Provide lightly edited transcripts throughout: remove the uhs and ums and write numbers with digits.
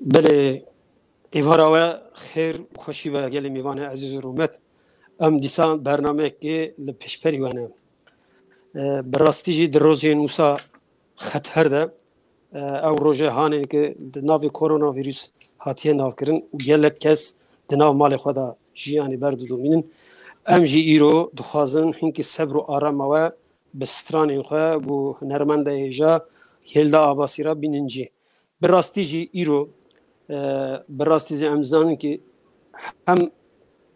بله ایوارا و خیر خوشی و گل میوان عزیز و رومت ام دیسان برنامه که لپیش پریوانه براستی جی در روزی نوسا خطر ده او روزه هانه که ناوی کرونا ویروس هاتیه ناو کرن و گلک کس دناو مال خدا جیانی بردو دومینن ام جی ایرو دخوازن هنگی صبر و آرام و بستران خواه بو نرمنده ایجا هلدا آباسی را بیننجی براستی جی ایرو براستی جی امزانن که هم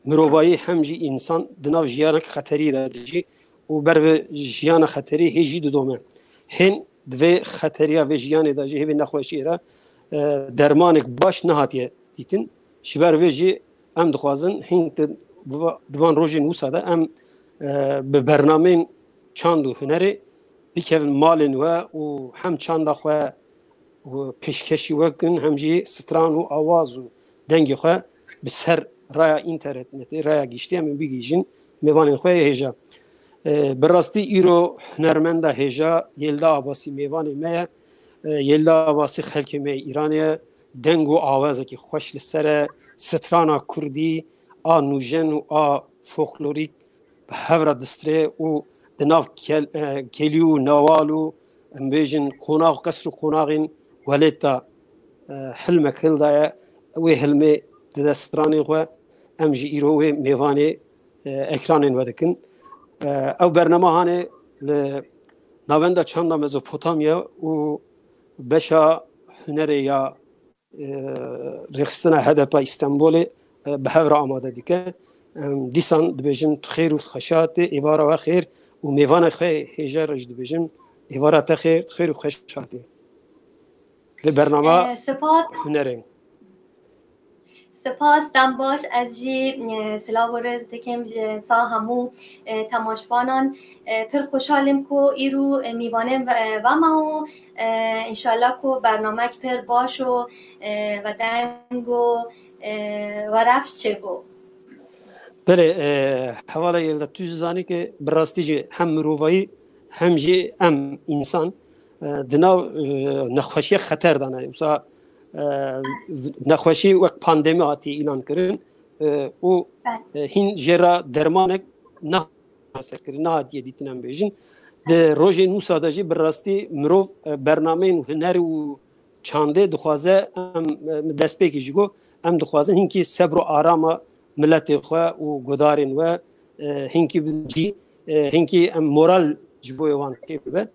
مروایی هم جی انسان دناو جیانک خطری را دیجی و بر جیان خطری هیچی دومه هن دوی خطریا و جیان داجی هیچ نخوشی را درمانک باش نهاتیه دیتن شبر ویجی ام دخوازن هنگ دوان روزی نوساده ام به برنامه چند و هنری بیکن مالن و هم چند خواه و پیشکشی وکن هم جی ستران و آواز و دنگی خواه بسر رای اینترنت رای گیشتی هم بگیجین میوان خواه هجا براستی ایرو هنرمنده هجا یلدا آباسی میوان میه یلدا آباسی خلک می ایرانیه دنگ و آوازه که خوش لسر سترانا کردی نوژن و فولکلوریک به هفره دستره و دناف کلیو نوالو امبیجن قناغ قصر قناغین ولتا حلمك هلدا و حلمي دستراني خو ام جي ايرو ميواني اكرانين ودكن او برنامه هانه ل ناوندا چاندا مزوپوتامیا و بشا هنري يا رخصنا هدف استنبول بهور آماده دیگه دیسان دبیجن خیر و خشات ایوارا و خیر و میوان خیر هجا رج دبیجن ایوارا تخیر خیر و خشاتی به برنامه هنرین سپاس دم باش از جی سلاو رز دکم سا همو تماشبانان پر خوشحالیم کو ایرو میوانم و ما انشالله کو برنامه پر باش و دنگو و رفش چه گو بله حواله یلده توی زانی که براستی جی هم مروایی هم جی ام انسان دناو نخوشی خطر دانه مثلا نخوشی وقت پاندمی آتی اعلان کردن و هین جرا درمانک نه حاصل کردن نه آتیه دیتنم بیشین در روز نوسادجی براستی مروف برنامه هنر و چانده دخوازه دست پیکی جگو ام دخوازه هنگی صبر و آرام ملت خواه و گدارن و هنگی جی هنگی مورال جبوی وان که به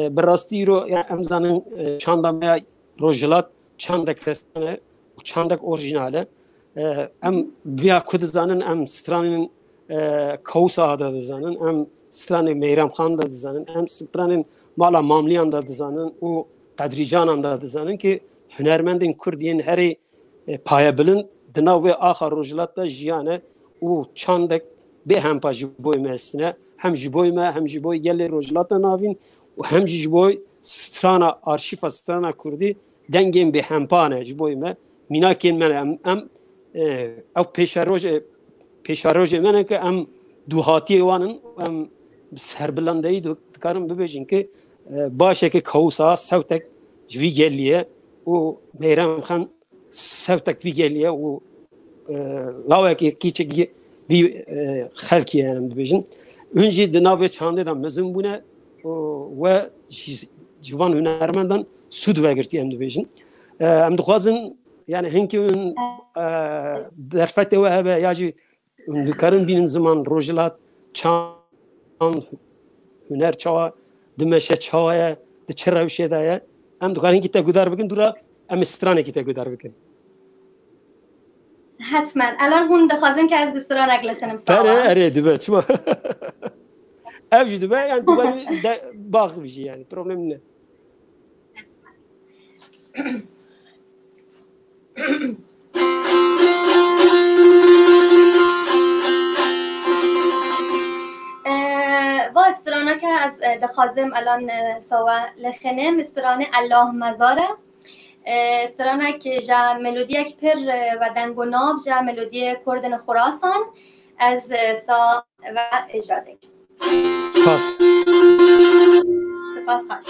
براستی رو امزانن چاندامه روجلات چندک رسانه و چندک اورجیناله ام ویا کد زانن ام سترانن کوسا آده زانن ام ستران میرام خان داد زانن ام ستران مالا ماملیان داد زانن و قدریجان داد زانن که هنرمندین کردین هری پایبلند دناو آخر روجلات جیانه و چندک به هم پاجی بوی مستنه هم جبوی ما هم جبوی گل روجلات ناوین و هم جبوی سترانا آرشیف سترانا کردی دنگیم به همپانه جبوی ما میناکین من ام او پیشاروج منه که ام دوهاتی وانن ام سربلندهی دو کارم ببیجین که باشه که کوسا سوتک جوی گلیه و میرم خان سوتک وی گلیه و لاوه که کیچک وی خلکیه هم ببیجین önce dınavı çandedan mezun bune ve civan hünermenden sud vergirti hem de bejin. Hem de khazın yani henki ün derfete ve hebe yaci ünlükarın binin zaman rojilat çan hüner çağa dimeşe çağaya de çerevşe daya hem de kharın kita gudar bikin dura hem strane kita gudar bikin. حتما الان هون دخوازم که از دستران اگل خنم ساوا اره دبه چما اوج دبه yani دبه باغ بيجي yani problem ne و استرانا که از دخوازم الان سوا لخنم استرانه الله مزاره استرانا که جا ملودی که پر و دنگ و ناب جا ملودی کردن خراسان از سا و اجرا دک سپاس خواهش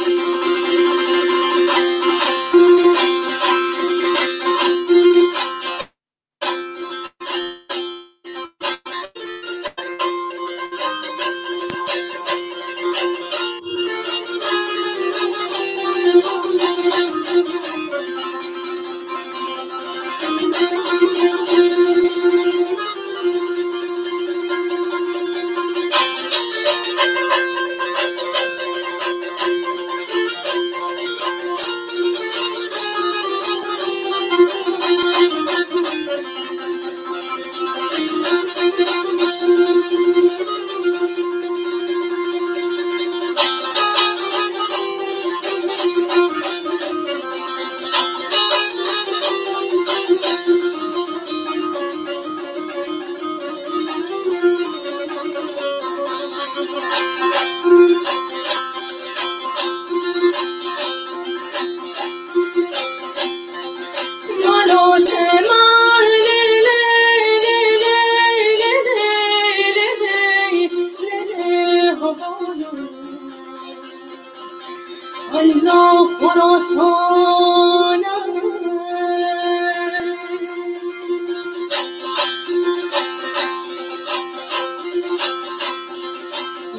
خراسانم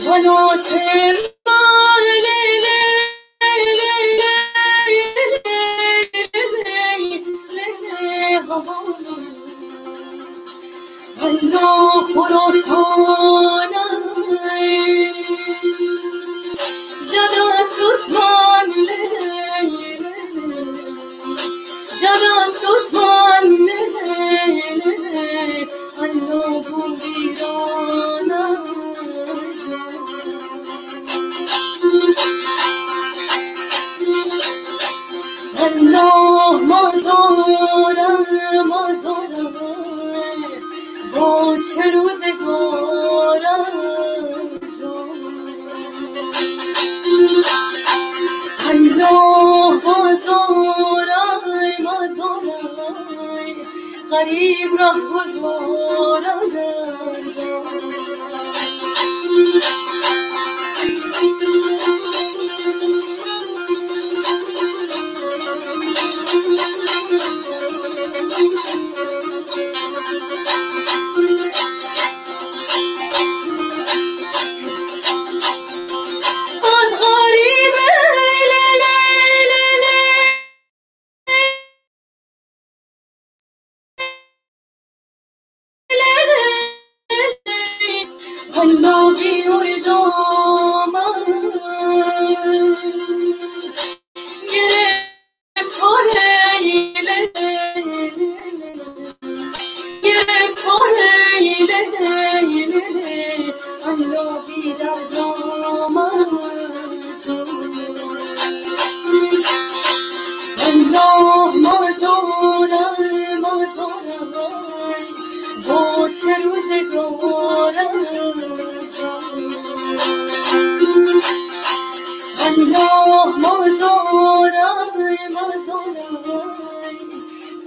ولاتم الله خراسانم جدا سوشمان جدا سوشمان الله بویرانم الله مازارم با چه روزگارم الله مازارم غریب را گذارم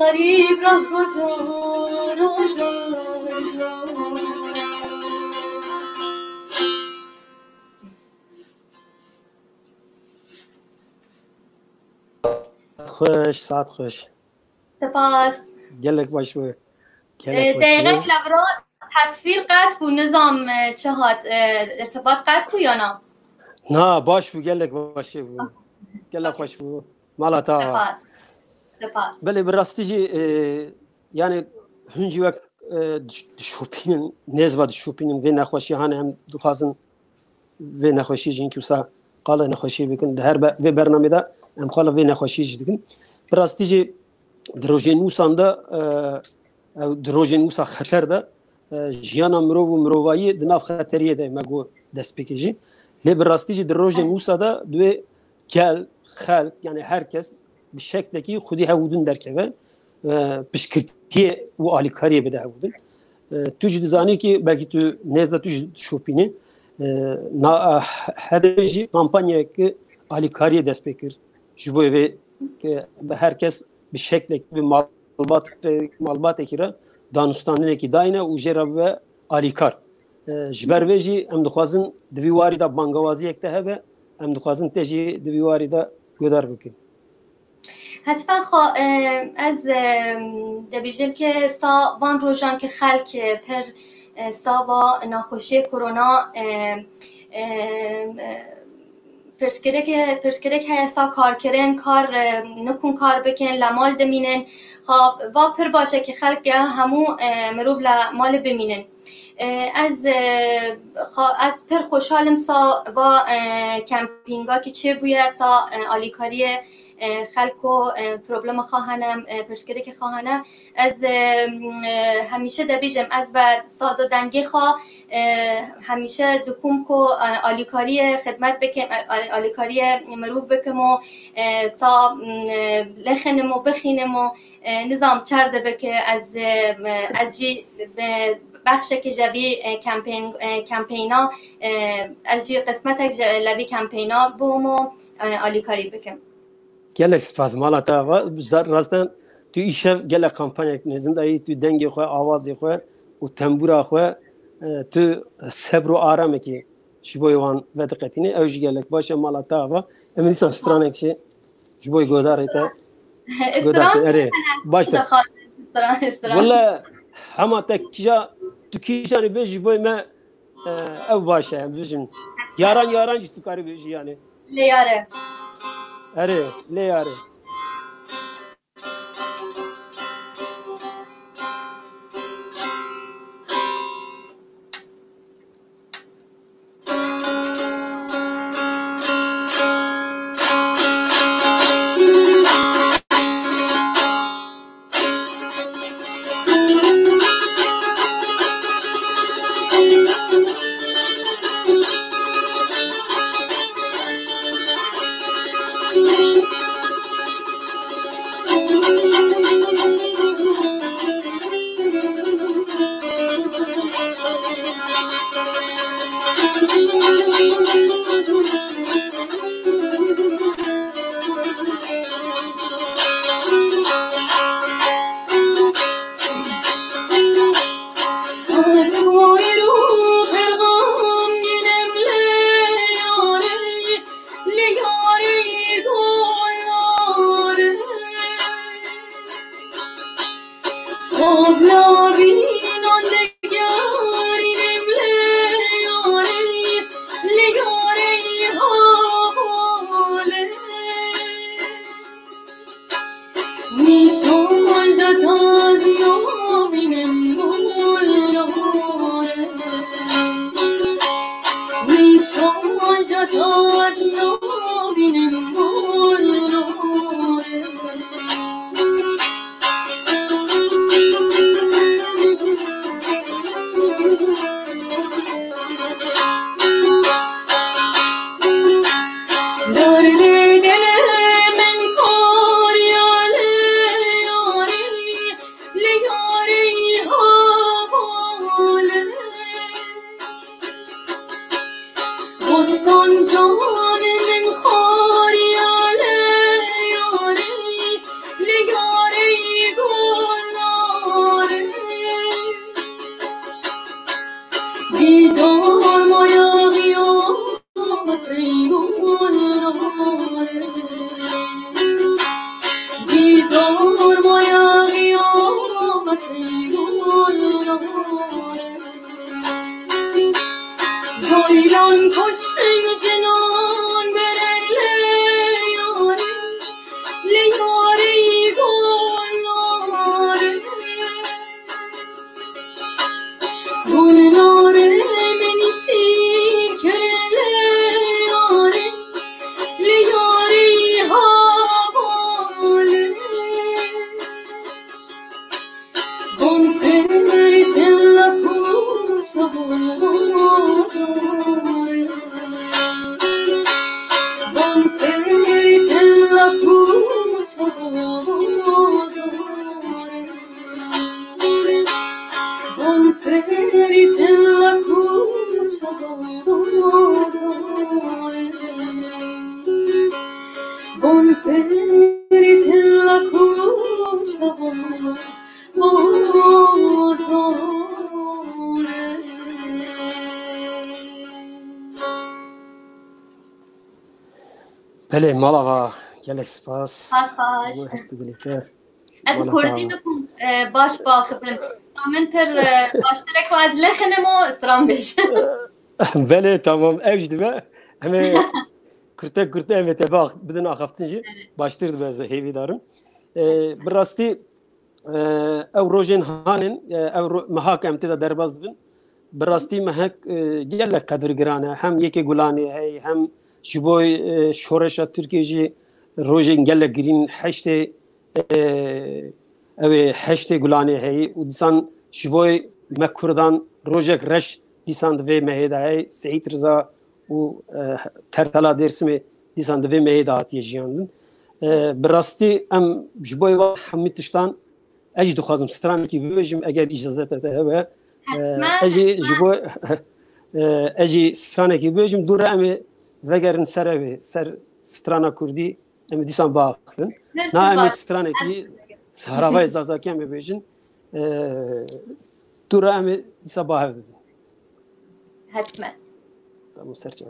غریب را خوش ساعت خوش سپاس گلک باش بو دقیقه لبرا تصویر قطع بو نظام چه هات ارتباط قطع بو یا نه؟ نه باش بو گلک باشه بو گلک خوش بو مالاتا سپاس بله براستی جی yani هنجی وقت شوپینن نزد شوپینن و نخوشی هان هم دخوازن و نخوشی جین کیوسا قال نخوشی بکن ده هر و برنامه دا هم قال و نخوشی جدکن براستی جی دروژن موساندا دروژن موسا خطر دا جیانا مرو و مروایی دناف خطریه ده مگو دست بکیجی لی براستی جی دروژن موسا دا دو کل خلق yani herkes bir şekilde خودی هودن درکه پشکرتیه و آلیکاریه بده هودن تو جدی زانی که belki تو نزد تو شوپینی هدفی kampanya که آلیکاریه دست بکر جبوی و که herkes bir şekilde bir malbat ekira danıştanlığı ki dayna u jera ve alikar jberveji em dixwazin divîwarî da bangawazî ekte hebe em dixwazin te jî divîwarî da godar bikin. حتما از دبیجم که سا وان روزان که خلق پر سا و ناخوشی کرونا پرسکره که سا کار کرن کار نکن کار بکن لمال دمینن و پر باشه که خلق همو مروف لمال بمینن از پر خوشحالم سا و کمپینگا که چه بویه سا آلیکاری خلکو پروبلم خواهنم پرسکره که خواهنم از همیشه دبیجم از بعد ساز و دنگی خواه همیشه دکوم کو آلیکاری خدمت بکم آلیکاری مروف بکم و سا لخنم و بخینم و نظام چرده بکه از جی بخش که جوی کمپینا از جی قسمت لوی کمپینا بوم و آلیکاری بکم gelek spas malata va rastan tu işe gelek kampanya nezindayı tu dengi xwe avazı xwe û tembura xwe tu sebr û aram ki ji bo wan vediqetîne ew ji gelek başa malata va em insan stranek şey جبوی گوداره تا استران اره باشتر استران والله هما تکیجا تکیشانی به جبوی ما او باشه هم بجن یاران جست کاری بیشی یعنی لیاره اره لیاره بله مالاغا گلک سپاس باش استودیلیتر از کردی بکن باش باخدم من پر باشترک و از لخنم و استرام بشن بله تمام اوج دبه همه کرته همه تباق بدن آخفتنجی باشتر دبه از هیوی دارم براستی او روژن هانن او محاک امتدا درباز دبن براستی محک گلک قدر گرانه هم یکی گلانی هی هم جبوی شورش ترکیه جی روژن گلک گرین هشت گلانی هی و دیسان جبوی مکردان روژک رش دیسان دوی مهیده هی سعید رضا و ترتلا درسمی دیسان دوی مهیده هاتیه جیاندن براستی ام جبوی و همی تشتان اجی دخوازم ستران کی ببیجم اگر اجازه ده هوا اجی جبوی اجی ستران کی ببیجم دوره امی وگرن سر سترانا کردی امی دیسان باقفن نه امی ستران کی سهروای زازاکی امی ببیجن دوره امی دیسان باقفن حتما tamam serçe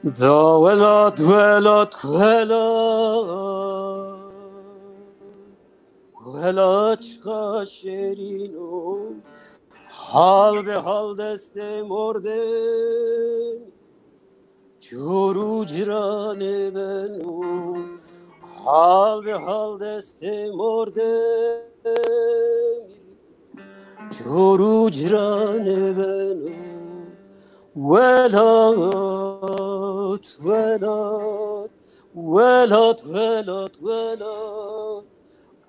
دا ولات چقدر شیرین و حال به حال دست مرده جورو جران منو حال به حال دست مرده جورو جران منو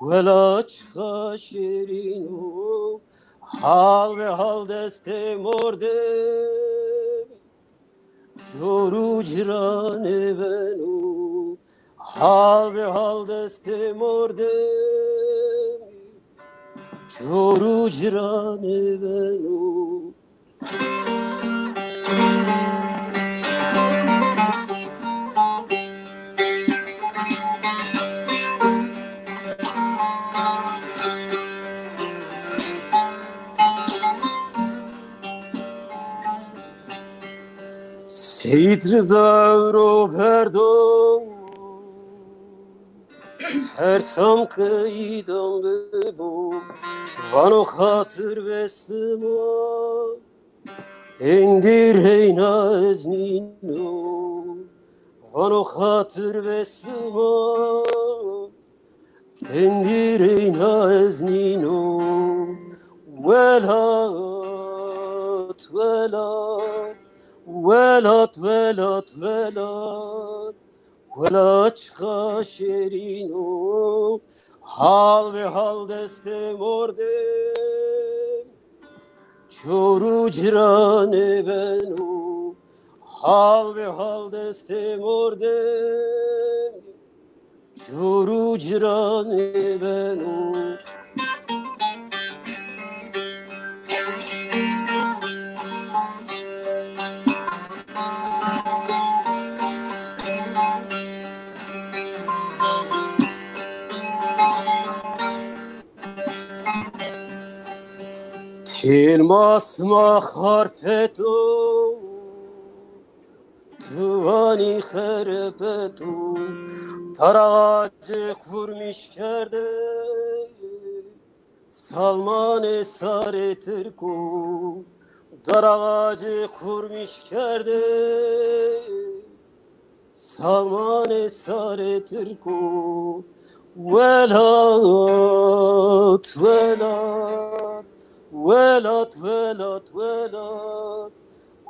ولات چقدر شیرین و حال به حال دست مرده جورو جران منو حال به حال دست مرده جورو جران منو سید رضا رو پردو ترسم قیدم ببو وانو خاطر بسم اندیر هینا از نینو وانو خاطر بسم اندیر هینا از نینو ولات چقدر شیرین و حال به حال دست مرده جورو جران منو حال به حال دست مرده جورو جران منو Tilmas harpetu Tuvani herpetu Taracı kurmuş kerde Salman esare Türku Daracı kurmuş kerde Salman esare Türku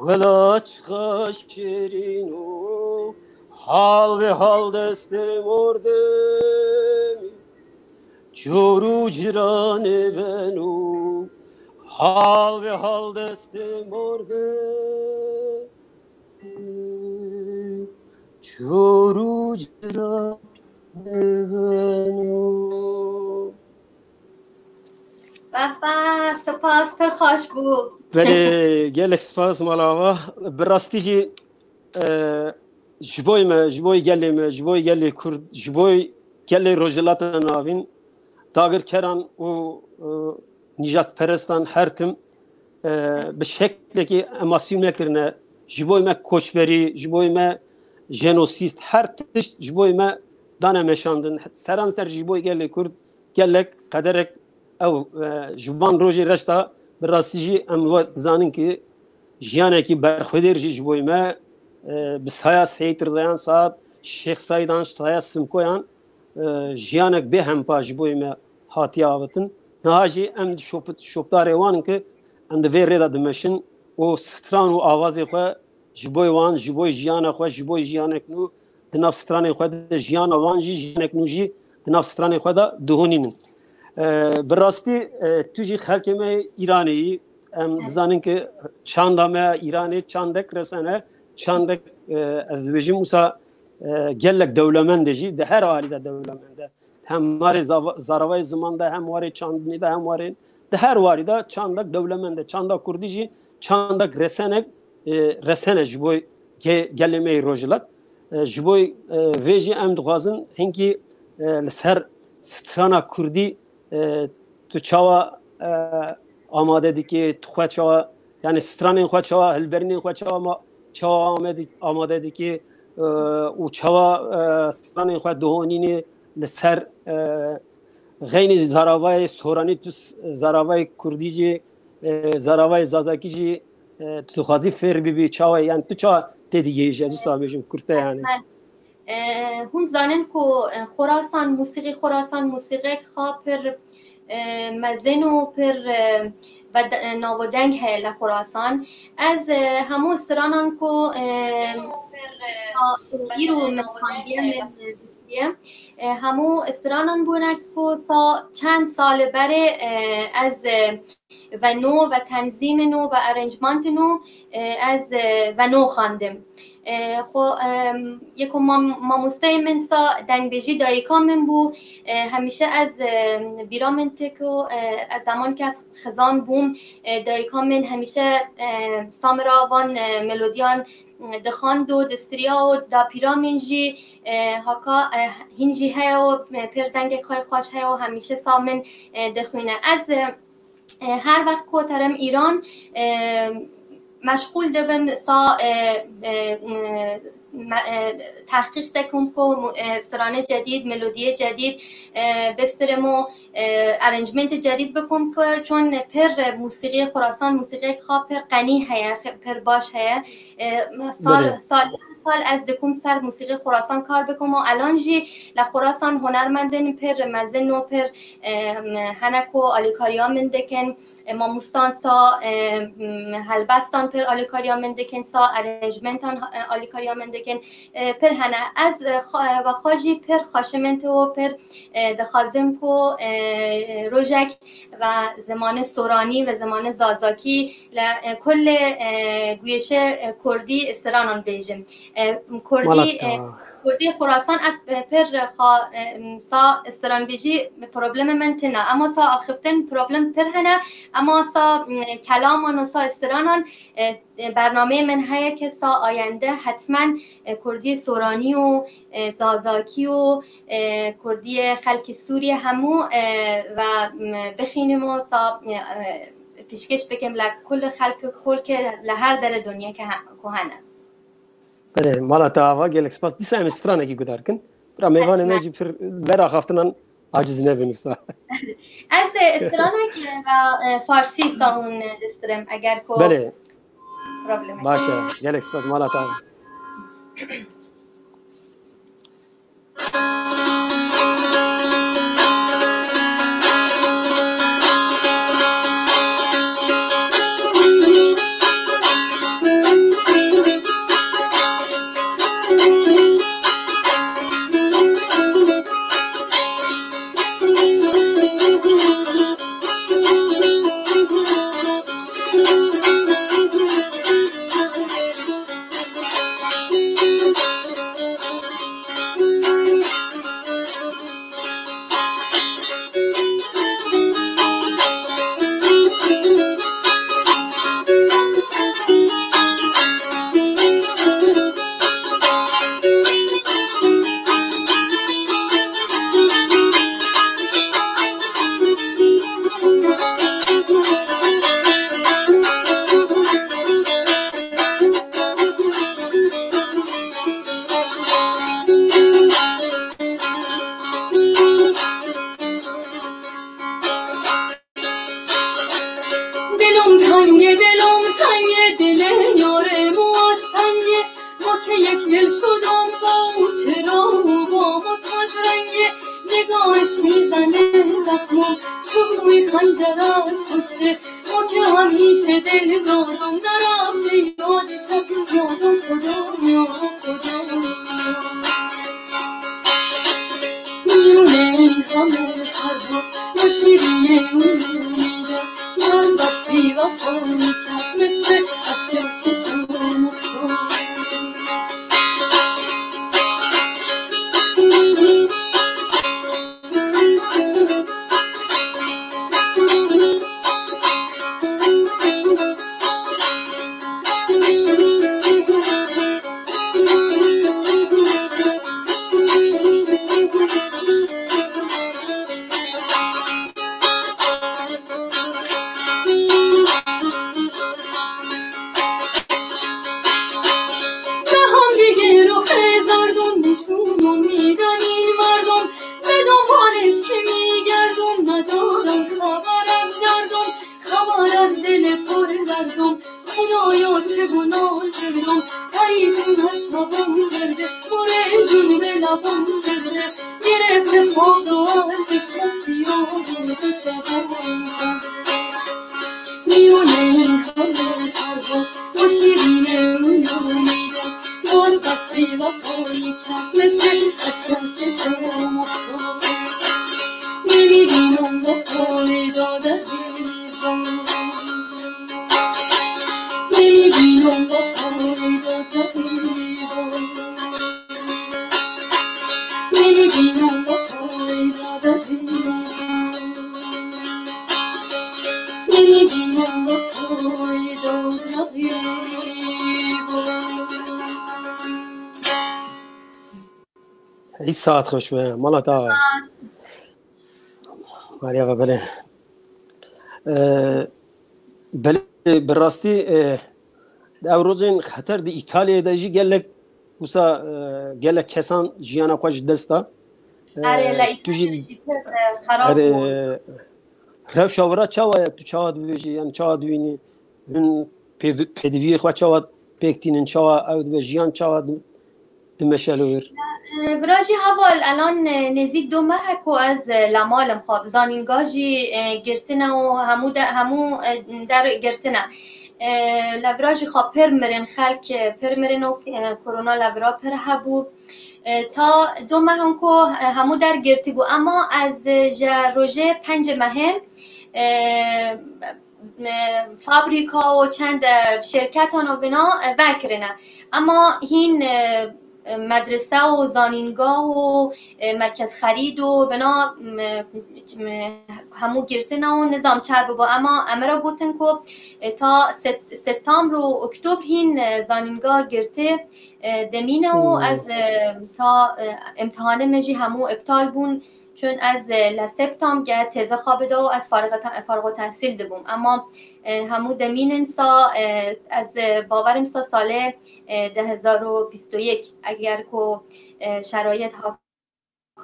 Velat چقدر شیرین و حال به حال دست مرده جورو جران منو حال به حال دست مرده جورو جران منو سپاس پر خوش بود بله گلک سپاس مالاوا براستی جبوی گلی کرد جبوی گلی روجلات ناوین داگر کران و نجات پرستان هر تم به شکلی که اماسیون نکرنه جبوی ما کوچبری جبوی ما جنوسیست هر تش جبوی ما دانه مشاندن سران سر جبوی گلی کرد گلک قدرک او جوان روزی رشتا براستی امروز زانن که جیانه کی برخودر جبوی ما بسایا سید رضایان صاحب شیخ سایدان سایا سمکویان جیانک به هم پا جبوی ما هاتی آوتن نهاجی ام شوپتار وان که ام دوی ردا دمشن و ستران و آوازی خو جبوی وان جبوی جیانه خو جبوی جیانک نو دناف ستران خو جیان وان جیانک نو جی دناف ستران خو دا دهونین براستی توجی خلک ما ایرانی ام زانن که چند ما ایرانی چندک رسانه چندک از دویجی موسا گلک دولمنده جی ده هر حالی ده دولمنده هم واری زاروای زمانده هم واری چندنی ده هم واری ده هر واری ده چندک دولمنده چندک کردی جی چندک رسانه جبوی گلمه روجلات جبوی ویجی ام دخوازن هنگی لسر سترانا کردی تو چاوا آماده دی که تو خود چاوا یعنی ستران خود چاوا هلبرین خود چاوا ما چاوا آماده دی که او چاوا ستان خود دهانین لسر غین زراوای سورانی تو زراوای کردی جی زراوای زازاکی جی تو خازی فر بی چاوا یعنی تو چا تدیگه جزو سابجم کرده یعنی هم زانن کو خراسان موسیقی خواه پر مزن و پر و ناودنگ ہے لخراسان از همو استرانان کو ایرو مخاندیم همو استرانان بونک کو تا چند سال بره از و نو و تنظیم نو و ارنجمنت نو از و نو خواندم. خو یکم ماموستای من سا دنگبیجی دایکا من بو همیشه از بیرامن تکو از زمان که از خزان بوم دایکا من همیشه سامراوان ملودیان دخاند و دستریا و دا پیرامن جی هاکا هنجی های و پر دنگ خواه خوش های و همیشه سامن دخونه از هر وقت کو ترم ایران مشغول دبم سا تحقیق دکم کو استرانه جدید ملودی جدید بسترمو ارنجمنت جدید بکم که چون پر موسیقی خراسان موسیقی خواه پر غنی هیا پر باش هیا سال از دکم سر موسیقی خراسان کار بکم و الان جی لخراسان هنرمندن پر مزن و پر هنکو آلیکاریا من دکن ماموستان سا هلبستان پر آلیکاریا من دکن سا ارنجمنتان آلیکاریا من دکن پر هنه از و خواجی پر خاشمنت و پر دخازم کو روژک و زمان سورانی و زمان زازاکی کل گویش کردی استرانان بیجم کردی خراسان از پر سا استران بیجی پروبلم من تنه اما سا آخفتن پروبلم پر هنه اما سا کلامان و سا استرانان برنامه من هیا که سا آینده حتما کردی سورانی و زازاکی و کردی خلک سوریه همو و بخینیم و سا پیشکش بکم لکل خلک کل که لهر در دنیا که هنه بله مالا تا آوا گل اکسپاس دیسا هم استرانه کی گدار کن برا میوان میجی پر برا خفتنان عاجز نبینیسا از استرانه و فارسی ساون دسترم اگر کو بله پروبلم باشه گل اکسپاس مالا تا میونه این حال فرها با شیرین امیده باز دستی وفایی کرد مثل عشق چشم افتاده نمیبینم وفای داده بیزم نمیبینم وفای داده بیزم نمیبینم وفای داده بیزم نمیبینم وفای داده بیزم. این ساعت خوش به مالا تا ماریا و بله بله براستی داوروزین خطر دی ایتالیا داجی گلک وسا گلک کسان جیانا خوش دستا توجی خراب بود روش آورا چاوا تو چاوا دویجی یعنی چاوا دوینی این پدوی خوا چاوا پکتینن چاوا او دو جیان چاوا دمشلویر براجی حوال الان نزدیک 2 ماه کو از لمالم خواب زانینگاجی گرتنه و همو در گرتنه لبراجی خواب پرمرن خلک پرمرن و کرونا لبرا پر هبو تا 2 ماه هم کو همو در گرتی بو اما از روژه 5 ماه فابریکا و چند شرکت و بنا وکرنه اما این مدرسه و زانینگاه و مرکز خرید و بنا همو گرتن و نظام چرب با اما امرا گوتن که تا سپتامبر و اکتبر هین زانینگاه گرته دمینه و از تا امتحان مجی همو ابطال بون چون از لسپتامبر تزه خوابده و از فارغ التحصیل دبوم اما همو دمینن سا از باورم سال 2021 اگر که شرایط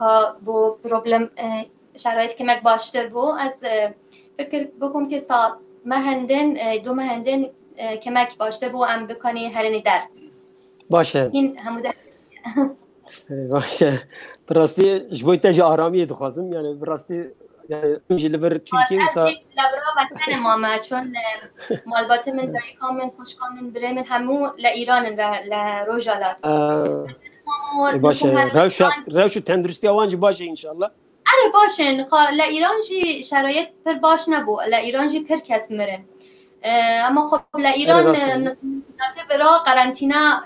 ها بو پروبلم شرایط که مک باشتر بو از فکر بکنم که سا مهندن 2 مهندن که مک باشتر بو ام بکنی هرنی در باشه این همو در باشه براستی جبوی تجا آرامی دخوازم یعنی براستی میشه لبر ترکیه وسا لبرا وطن ماما چون مالبات من دایی کامن خوش کامن بره من همو لایران لروجالات باشه روش تندرستی آوانجی باشه انشالله اره باشن لایران جی شرایط پر باش نبو لایران جی پر کس مرن اما خب لایران ناته برا قرنطینه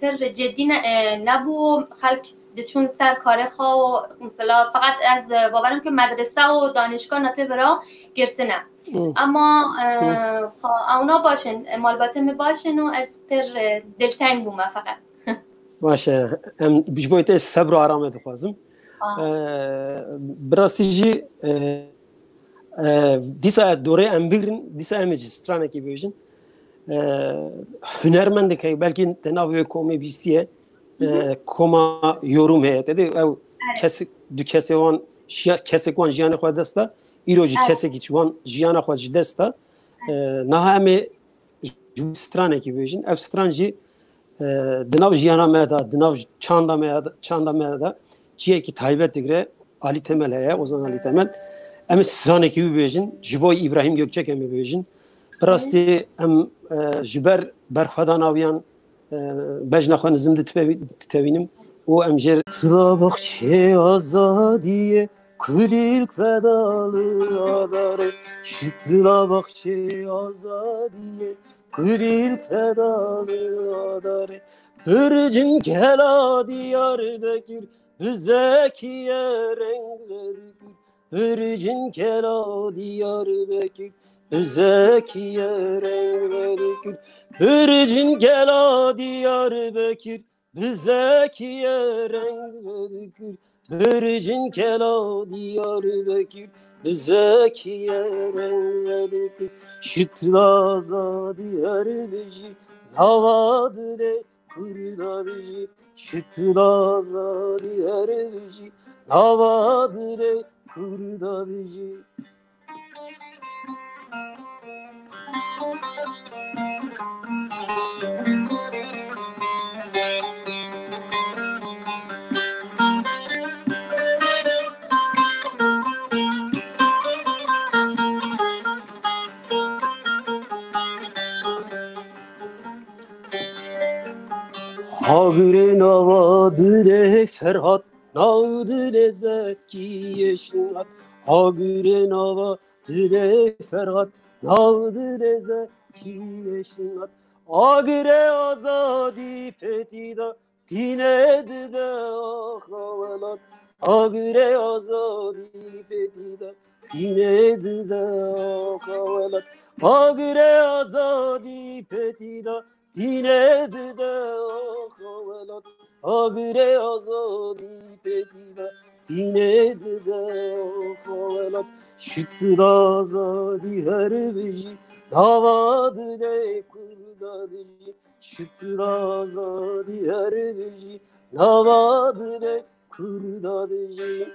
پر جدی نبو خلق چون سر کاره خوا و مثلا فقط از باورم که مدرسه و دانشگاه ناته برا گرتنه اما اونا باشن مالباته باشن و از پر دلتنگ بومه فقط باشه بیش باید صبر و آرامه دخوازم براستی جی دیسا دوره امبیرن دیسا امیجی سترانه کی بیشن هنرمنده که بلکه تناوی کومی بیستیه کما yorum heyeti de o kesek kesek wan jiyana xwe desta îro jî kesekî wan jiyana xwe ji desta niha em ê stranekî bêjin ev stran jî di nav jiyana me da di nav çanda me da çiyekî taybet digre Alî Temel heye Ozan Alî Temel em ê stranekî wî bêjin ji bo İbrahim Gökçek em ê bêjin bi rastî em ji ber berxwedan aviyan بجنا خان زنده تبینیم و امجر صباحچه آزادیه کلیل پداlı adare صباحچه آزادیه کلیل پداlı adare برجن کلا دیار بکر بزکیه رنگ بکر برجن کلا دیار بکر بزکیه رنگ بکر برجin gela Diyarbakır bizekiye renk verir Bircin gela Diyarbakır bizekiye renk verir Şıtlaza Diyarbakır navadır kurdarıcı Şıtlaza Diyarbakır navadır kurdarıcı هاگره نوادره فرهاد نادره زکی شنات هاگره نوادره فرهاد نادره زکی شنات آگره آزادی پتیدا دینه دیده آخوالات آگره آزادی پتیدا دینه دیده آخوالات آگره آزادی پتیدا دینه دیده آخوالات آگره آزادی پتیدا دینه دیده آخوالات شتر آزادی هر بجی نوادره کردادجی شتر آزادی هر بجی نوادره کردادجی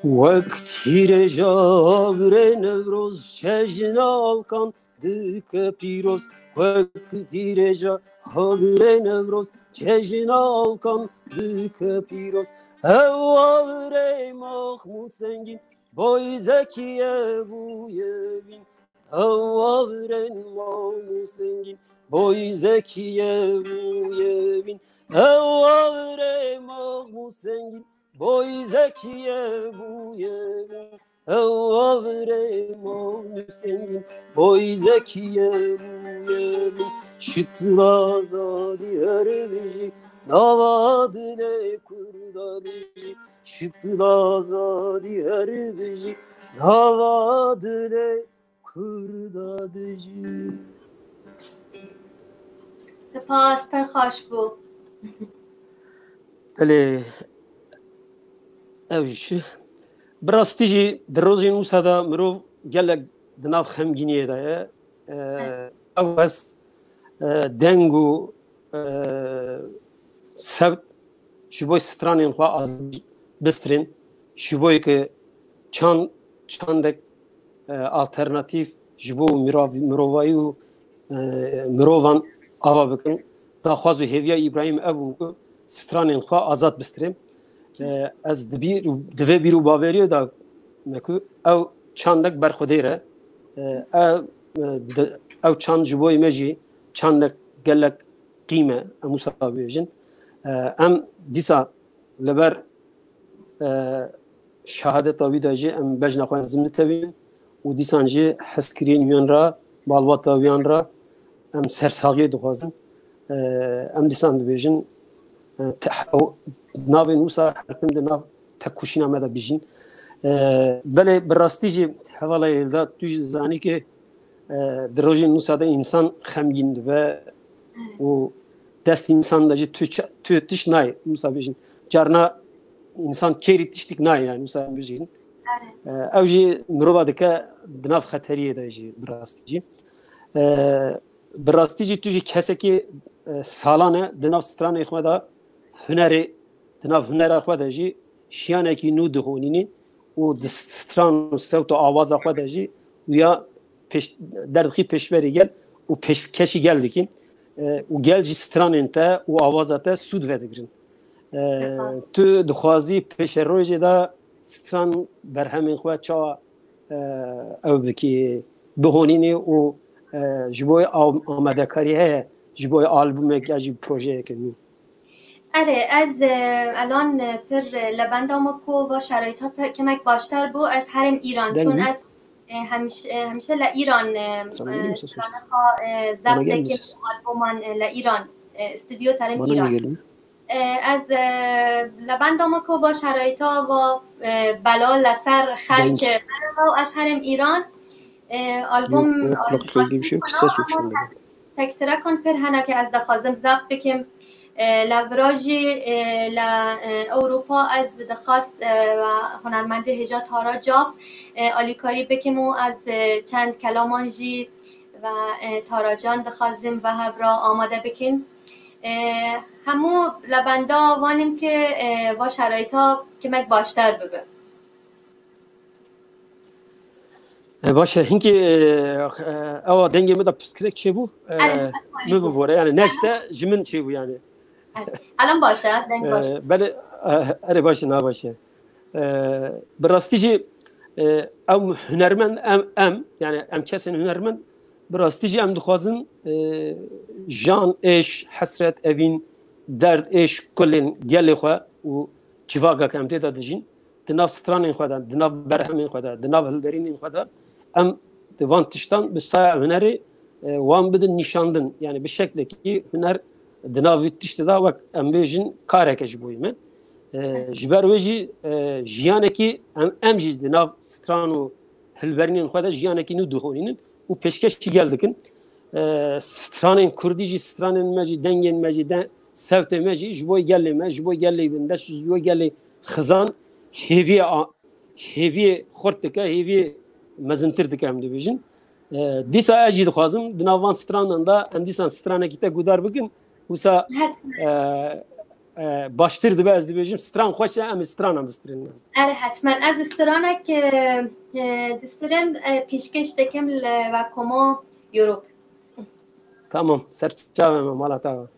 وقتی رجاگره نوروز چشن آلکان دک پیروز وقتی رجاگره نوروز چشن آلکان دک پیروز اواره مخمون سنگین بای زکیه بویه بین اواره مخمون سنگین بای زکیه بویه بین اواره مخمون سنگین بای زکیه بویه اواره مون سنگین بای زکیه بویه شتر آزادی هر بیجی نوادine kurdadiji şitl azadi her بیجی نوادine kurdadiji سپاس پر خوش بو بله اویش براستیجی دروزی نوسادا مرو گلک دناف خمگینیه دایه او بس دنگو سبت شبوی سترانین خواه از بسترین شبوی که چندک آلترناتیف جبو مروایی و مروان آوا بکن دا خوازو هیویا ابراهیم ابو سترانین خواه آزاد بسترین از دوی بیرو باوریو دا مکو او چندک برخودیره او چند جبوی مجی چندک گلک قیمه مسابقه ام دیسا لبر شهادت آویداجی ام بجنا خوان زمین تبین و دیسان جی حسکرین میان را بالوات آویان را ام سرساقی دخوازن ام دیسان دویجن ناوی نوسا حرکم ده ناو تکوشین آمده بیجین بله براستی جی حواله یلدا توی زانی که در روز نوسا ده انسان خمگین و دست انسان داشت تو تیش نای موسا بیشین جارنا انسان کیری تیشتیک نای یعنی موسا بیشین اوجی مروبا دکه دناف خطریه داشتی براستی جی توی کسی که سالانه دناف سترانه خواهد هنری دناف هنر خواهد جی شیانه کی نو دهونینی و دستران صوت و آواز خواهد جی و یا دردخی پیشبری گل و کشی گل دیکن و gelci stranente و آوازاته سود ودگرن تو دخوازی پیش روزی دا ستران بر همین خواهد چا او بکی بهونینی و جبوی آمده کاریه جبوی آلبومه که جب پروژه کنی اره از الان پر لبندام کو و شرایط ها کمک باشتر بو از هرم ایران چون از همیشه لایران زبط که آلبومان لایران استودیو ترم ایران از لبندام کو با شرایط ها و بلا لسر خلق و از هرم ایران آلبوم تکتره کن پر هنه که از دخوازم زبط بکم لوراجی ل اروپا از دخواست و هنرمند هجا تارا جاف آلیکاری بکمو از چند کلامانجی و تارا جان دخواستیم و هبرا آماده بکن همو لبندا وانیم که با شرایطا کمک باشتر ببه باشه هنگی اوا دنگی مدا پسکرک چه بو می ببوره یعنی نشته جمن چه بو یعنی الان باشه دنگ باشه بله اره باشه نه باشه براستی جی ام هنرمند ام yani ام کسی هنرمند براستی جی ام دخوازن جان اش حسرت اوین درد اش کلن گلی خو و چواگا کم تیدا دجین دناف سترانین خدا دناف برهمین خدا دناف هلدرینین خدا ام دوان تشتان بسای هنری وان بدن نشاندن yani bir şekilde ki hüner dinav tişte da vak ام بیجن کاره کش بویمه جبر وجی جیانه کی ام جیز دناف سترانو هلبرینین خدا جیانه کی نو دهونین و peşkeş ki geldikin stranın kurdici stranın meci dengen meci sevte meci jboy gelli meci jboy gelli bindaş jboy gelli xızan hevi xortka hevi mezintirdik hem de bijin disa ajid xazım dinavan stranın da em disan strana gite gudar bugün usa baştırdı bezdi bijim stran xoşa em strana mistrin اره حتما از استرانک دسترن پیشکش دکم و کما یوروپ tamam serçave malata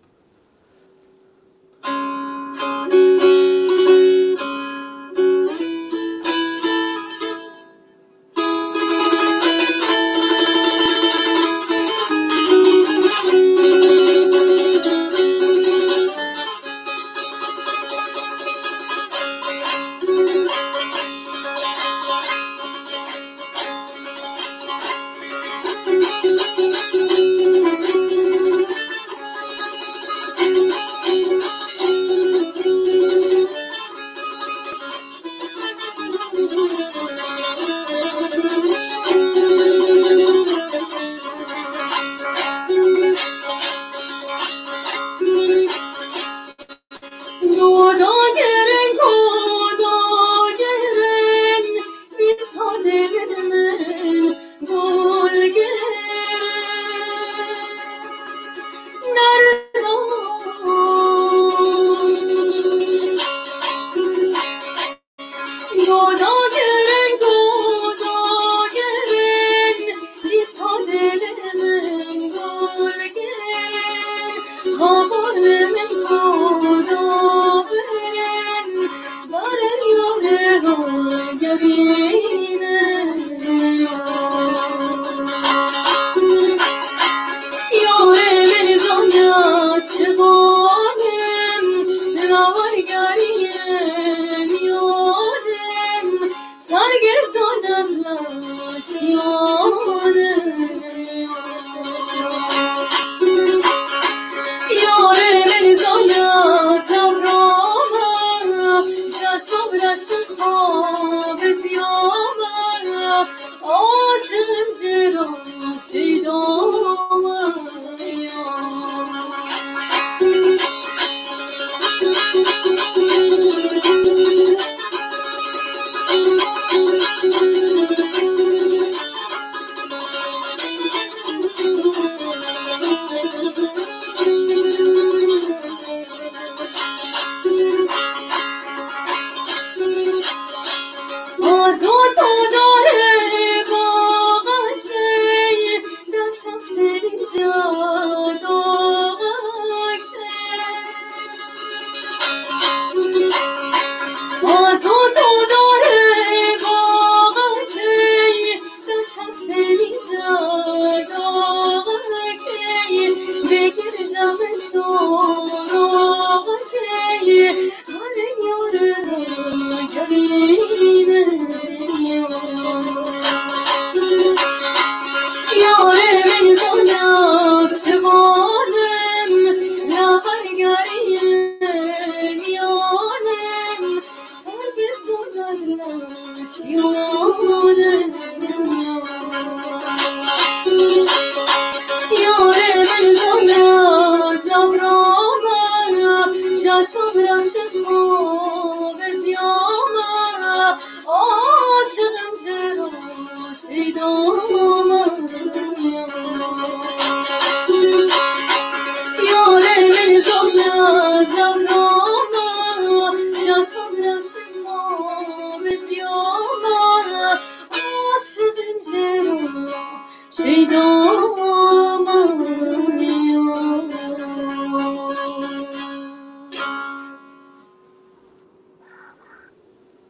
Oh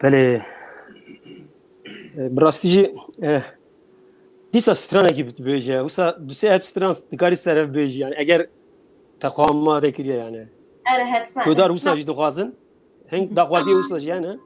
بله براستیجی دیسا سترانه کی بیجه وسا دوسه اپ ستران دکاری سر بیجه یعنی اگر تخوام ما دکریه یعنی اره حتما کدار وسا جدو خازن هنگ دخوازی وسا جیانه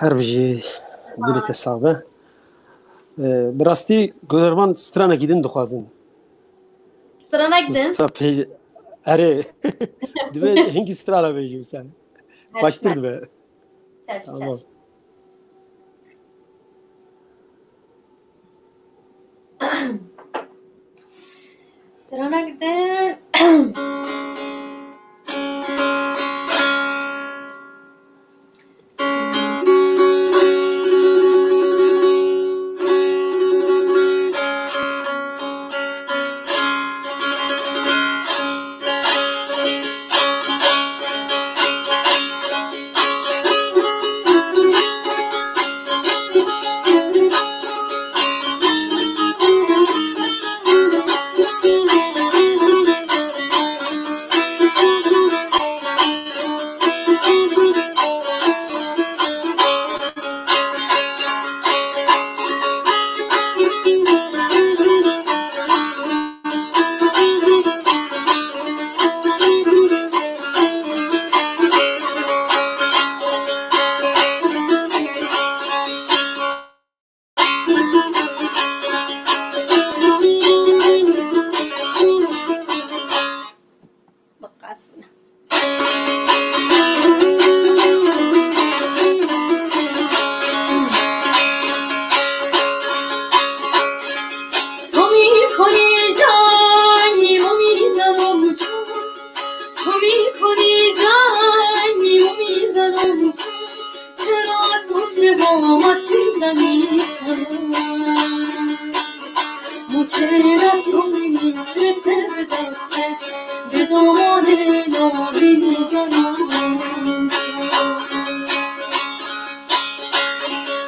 هر بجی دلت صعبه براستی گذرمان سترانه گیدن دخوازن سترانه گیدن؟ اره دبه هنگی سترانه بیجی مثلا baştır be. Tamam. Sırana gidin.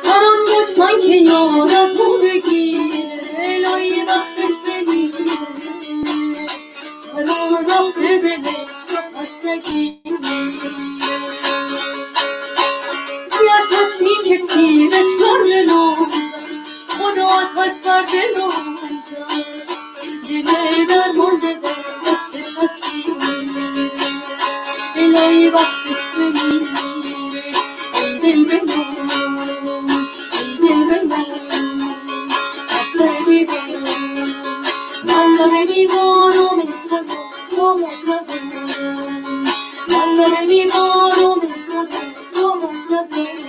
هر آن دشمن که یارد رو بگیره الهی وقتش بمیره هر آن رفته دلش رو پس نگیره سیاه چشمی که تیرش کرده روزم خدا آتش بر دلم دل درمانده دستش هستیره الهی وقتش بمیره ای دل بمون ای دل بمون حسن دیوانم من لب دیوانم تو مطلبم من لب دیوانم تو مطلبم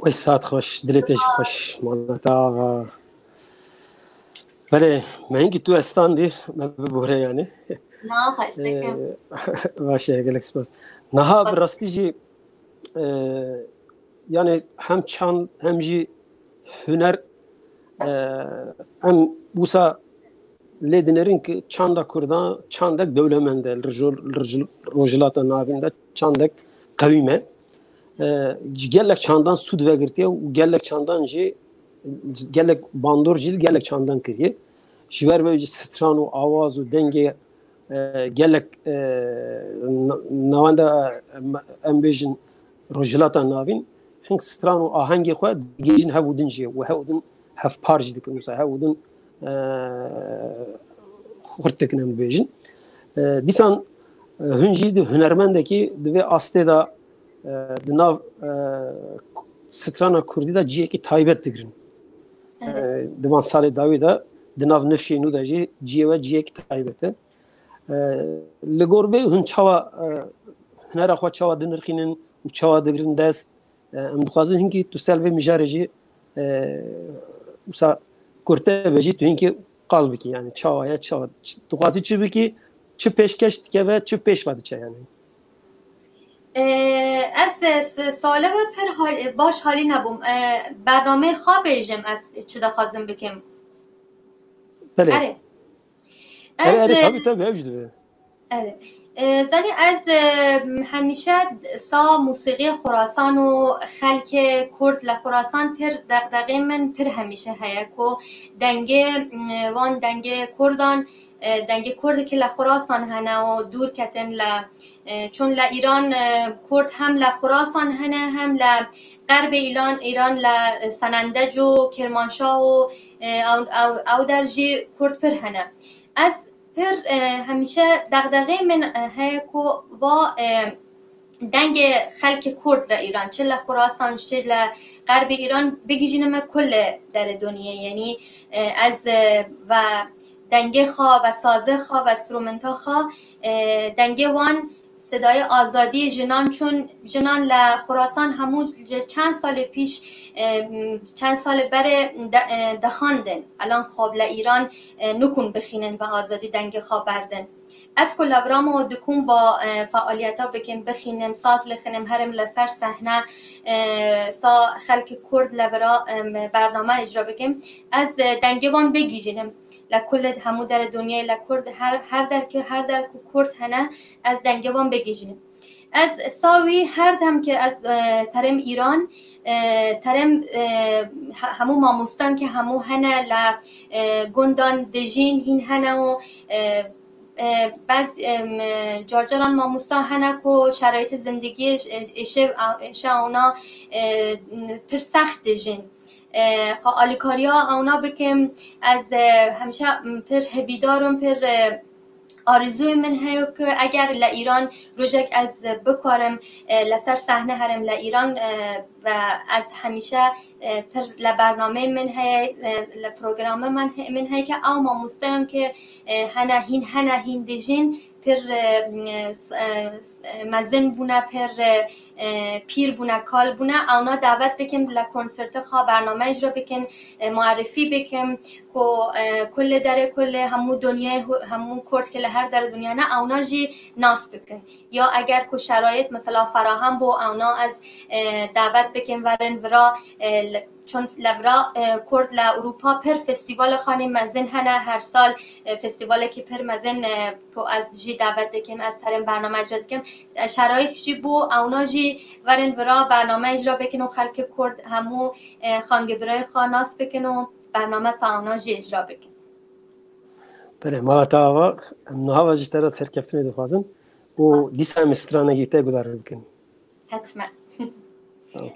وای ساعت خوش دلتش خوش مالتا بله من اینکه تو استاندی من ببوره یعنی نه خوش دکم باشه گلک سپاس نها براستی جی yani hem çan hem jî huner em wisa lê dinerin ki çanda Kurdan çandek dewlemend e rojilata navîn de çandek qewî me gelek çandan sûd vegirtiye û gelek çandan jî gelek bandor jî gelek çandan kiriye ji ber ve stran û awaz û dengê gelek navenda em bêjin rojilata navîn hing stran û ahengê xwe digihîjin hevûdin jî û hewdin hevpar jî dikin wisa hewdin xurt dikin em bêjin dîsan hûn jî di hunermendekî divê astê da di nav strana Kurdî da ciyekî taybet digirin di van salê dawî da di nav nifşê nû de jî ciyê we ciyekî taybet e li gor vê hûn çawa hunera xwe çawa dinirxînin û çawa digirin dest em dixwazin hinkî tu selvê mijarê jî wisa kurte be jî tu hinkî qal bikî yani çawaya çawa dixwazî çi bikî çi pêşkeş dike ve çi pêşva diçe yani از ساله و پر باش حالی نبوم برنامه خواب بێژم از چی دخوازم بکەم tabii evcidi زنی از همیشه سا موسیقی خراسان و خلک کرد لخراسان پر دغدغه من پر همیشه هیا کو دنگه وان دنگه کردان دنگ کرد که لخراسان هنه و دور کتن چون ایران کرد هم لخراسان هنه هم غرب ایران لسنندج و کرمانشاه و او درجه کرد پر هنه از پر همیشه دغدغه من هی کو با دنگ خلک کرد را ایران چه لخراسان چه غرب ایران بگیجینم کل در دنیا یعنی از و دنگ خوا و سازه خوا و استرومنتا خوا دنگ وان صدای آزادی جنان چون جنان لخراسان همون چند سال پیش چند سال بر دخاندن الان خواب ایران نکن بخینن و آزادی دنگ خواب بردن از کل ابرام و دکون با فعالیت ها بکن بخینم ساز لخنم هرم لسر صحنه سا خلک کرد لبرا برنامه اجرا بکن از دنگوان بگیجنم لکل همو در دنیای لکرد هر در که کرد هنه از دنگوان بگیجنم از ساوی هر دم که از ترم ایران ترم همو ماموستان که همو هنه گندان دژین هین هنه و بعض جارجران ماموستا هنه که شرایط زندگی ایشه اونا پر سخت دژین آلیکاریا اونا بکم از همیشه پر هبیدارم پر آرزوی من هیو که اگر لایران روزک از بکارم لسر صحنه هرم لایران و از همیشه پر لبرنامه من هی لپروگرام من هی که او ماموستان که هنه هین دیجین پر مزن بونه پر پیر بونه کال بونه اونا دعوت بکن لکنسرت خواه برنامه اجرا بکن معرفی بکن که کل در کل همو دنیا همو کرد که لهر در دنیا نه اونا جی ناس بکن یا اگر که شرایط مثلا فراهم بو اونا از دعوت بکن ورن ورا چون لورا کرد لاروپا پر فستیوال خانه مزن هنه هر سال فستیوالی که پر مزن تو از جی دعوت دکم از ترم برنامه اجرا دکم شرایط چی بو اونا جی ورن ورا برنامه اجرا بکن و خلک کرد همو خانگ برای خاناس بکن و برنامه ساونا جی اجرا بکن بله مالا تا نها واجه را سرکفتنی دخوازم و دیسا هم استرانگیته گذار بکن حتما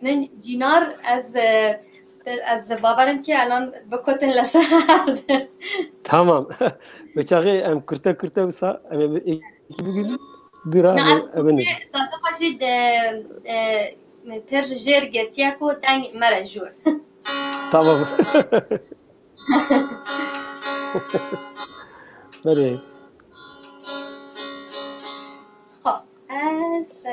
نه جینار از باورم که الان بکتن لسرد تمام بچاقی ام کرته بسا ام ایکی بگیلی دورا نه از خاشید پر جر گرتیا کو تنگ مرا جور تمام بله خب از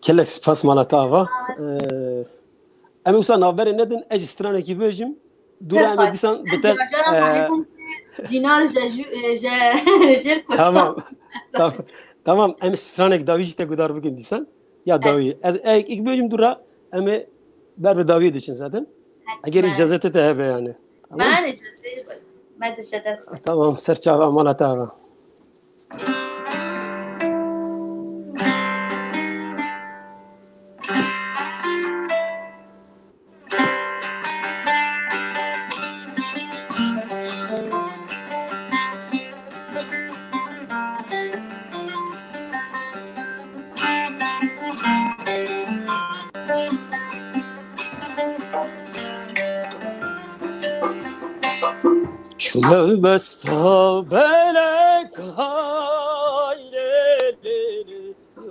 Kelek spas malatava. Em usa navberê nedin ez stranekî bêjim. Dura em dîsan biter. Dinar jer koçan. Tamam. Tamam. Em stranek davî jî te gudar bikin dîsan. Ya davî. Ez ilk bêjim dura em ber ve davî diçin zaten. Eger icazete te hebe yani. Ben icazete. Ben icazete. Tamam. Serçava malatava. Çume besta belek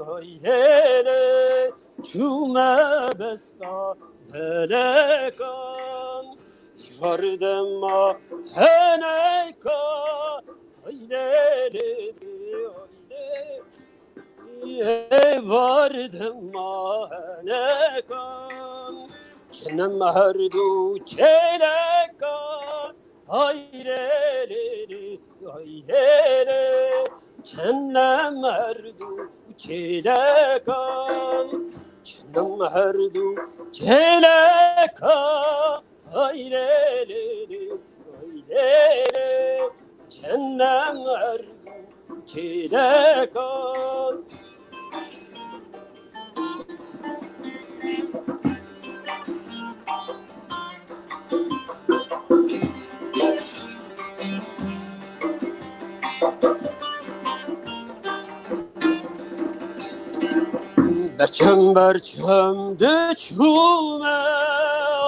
hayrele çume besta belekan vardema heneka hayrele vardema henekan çenem herdu çelekan hayrele hayrele çennem erdu çelekan çennem erdu çelekan hayrele hayrele çennem erdu çelekan Berçem de çume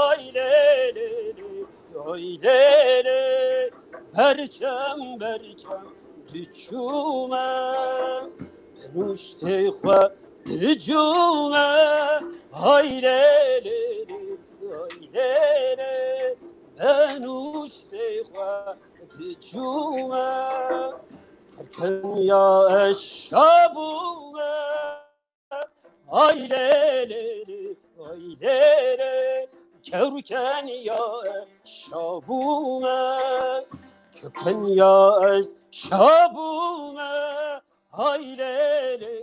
aylele aylele Berçem de çume Benuşte xwe de cume aylele aylele Benuşte xwe de cume Kerken ya eşşabume aylele aylele kerken ya şabume kerken ya şabume aylele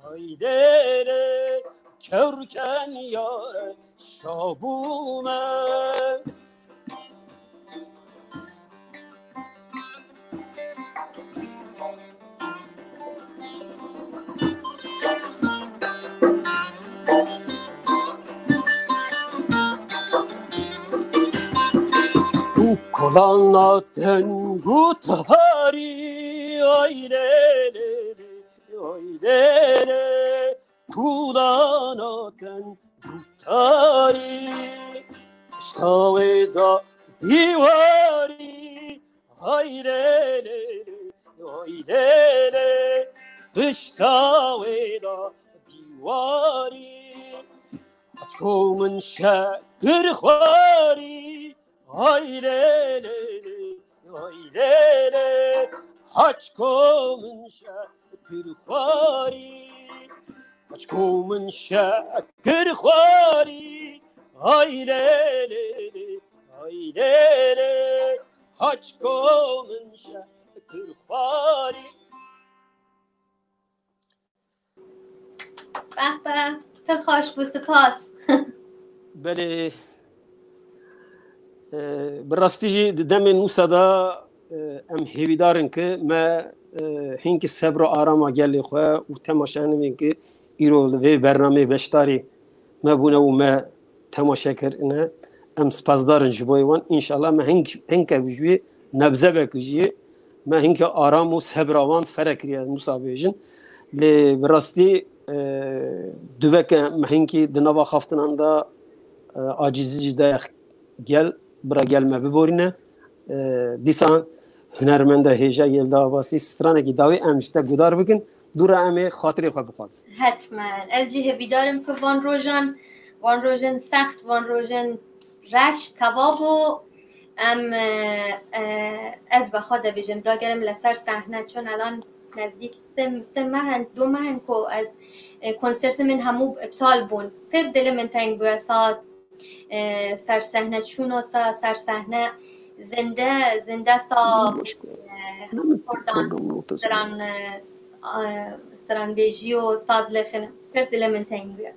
aylele kerken ya şabume Kolana tengutari aylele aylele Kulana tengutari Ştaveda divari aylele aylele Ştaveda divari Açkomun şakır khari aylele aylele Açkomun şakır khari Açkomun şakır khari aylele aylele Açkomun şakır khari به خوش بود سپاس. بله براستی جی دم نوسادا ام هیویدارن که ما هنگ صبر و آرام گلی خواه و تماشا نمین که ایرو و برنامه بشتاری ما بونه و ما تماشا کرنه ام سپاسدارن جبوی وان انشالله ما هنگ بجوی نبزه بکجیه ما هنگ آرام و صبر وان فرق ریاد مسابقه لی براستی دوبک ما هنگی دنوا خفتن دا عاجزی جدا گل برا گل ما ببورینه دیسان هنرمنده هیجا یلدا واسی سترانه کی داوی امشتا گدار بکن دور امه خاطری خو بخواز حتما از جه بیدارم که وان روژن سخت وان روژن رش توابو ام از بخواد بجم داگرم لسر صحنه چون الان نزدیک سه ماه دو ماه کو از کنسرت من همو ابطال بون پر دل من تنگ بود سر صحنه چون سر صحنه زنده سا سران بیجی و ساز لخن پر دل من تنگ بود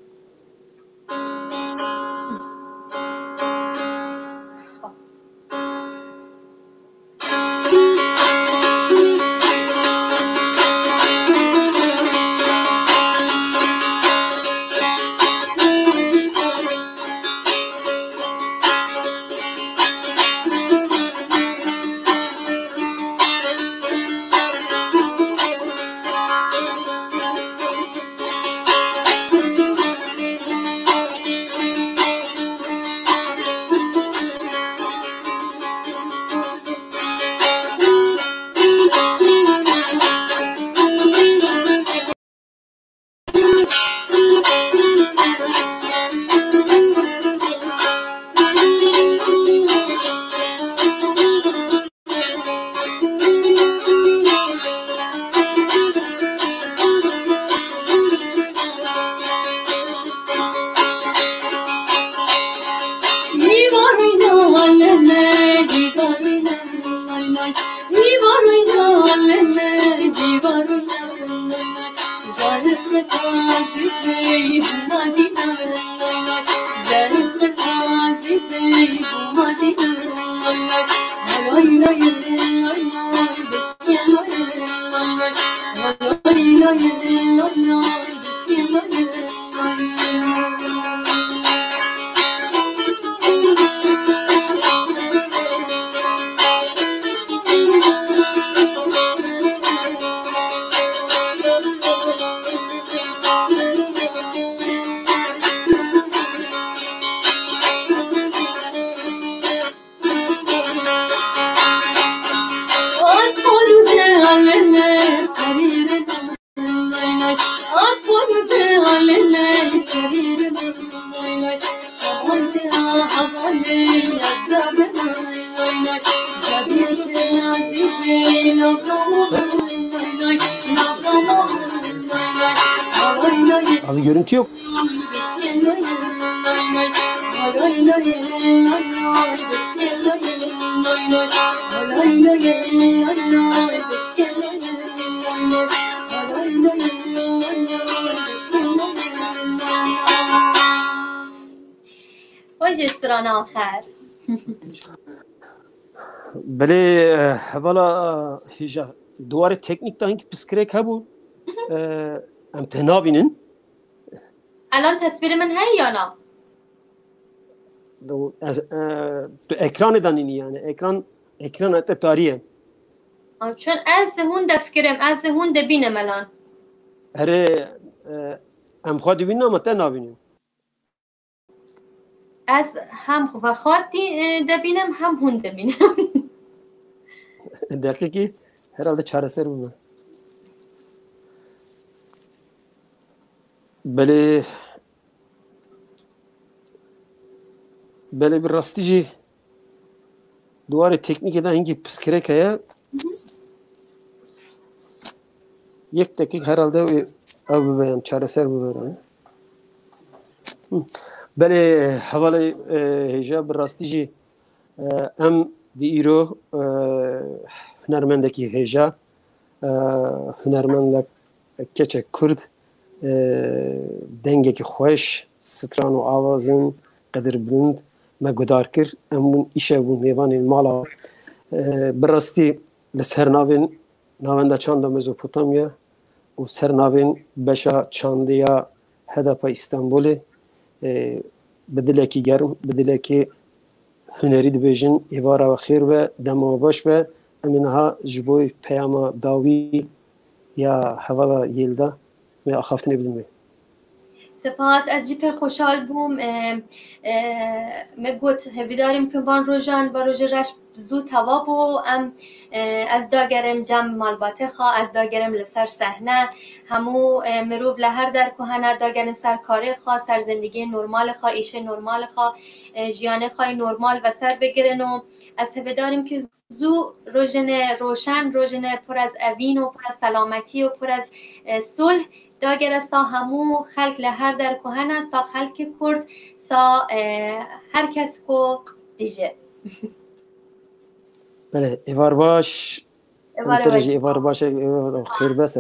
Abi görüntü yok. وجه سران آخر بله والا هیجا دوار تکنیک دا هنگی پسکرک هبو ام تنابینن الان تصویر من هی یا نه؟ دو ekran دانینی yani ekran ات تاریه چون از هون دفکرم از هون دبینم الان هره ام خواد بینم اما تنابینم از هم خواهدی دبینم هم هون دبینم دقیقی herhalde çaresi bu. بله bir rastici دوار تکنیک دا هنگی پسکرک هیا یک دقیق herhalde او ببین çareser bu böyle. بله حوالی هجا bir rastici ام دی ایرو هنرمندکی هجا هنرمندک کچه کرد dengekî xweş stran û awazên qedir bilind me gudar kir em hûn îşev bûn mêvanên mala bi rastî li ser navenda çanda Mezopotamya û ser navên beşa çandiya Hedapa İstanbulê bi dilekî germ bi dilekî hunerî dibêjin êvara we xêr be dema we baş be em ê niha ji bo peyama dawî ya hevala yêlda me axaftinê bidin wê. سپاس از جی پر خوشحال بوم مگوت هفیداریم که وان روژان و روژه رش زود هوا بو ام از داگرم جمع مالباته خواه از داگرم لسر صحنه همو مروف لهر در کهنه داگرم سر کاری خواه سر زندگی نرمال خواه ایشه نرمال خواه جیانه خواه نرمال و سر بگیرن و از هفیداریم که زو روژن روشن روژن پر از اوین و پر از سلامتی و پر از صلح داگر سا همو خلق لهر در کهنه سا خلق کرد سا هر کس کو دیجه بله ایوار باش ایوار ایوار باش خیر بس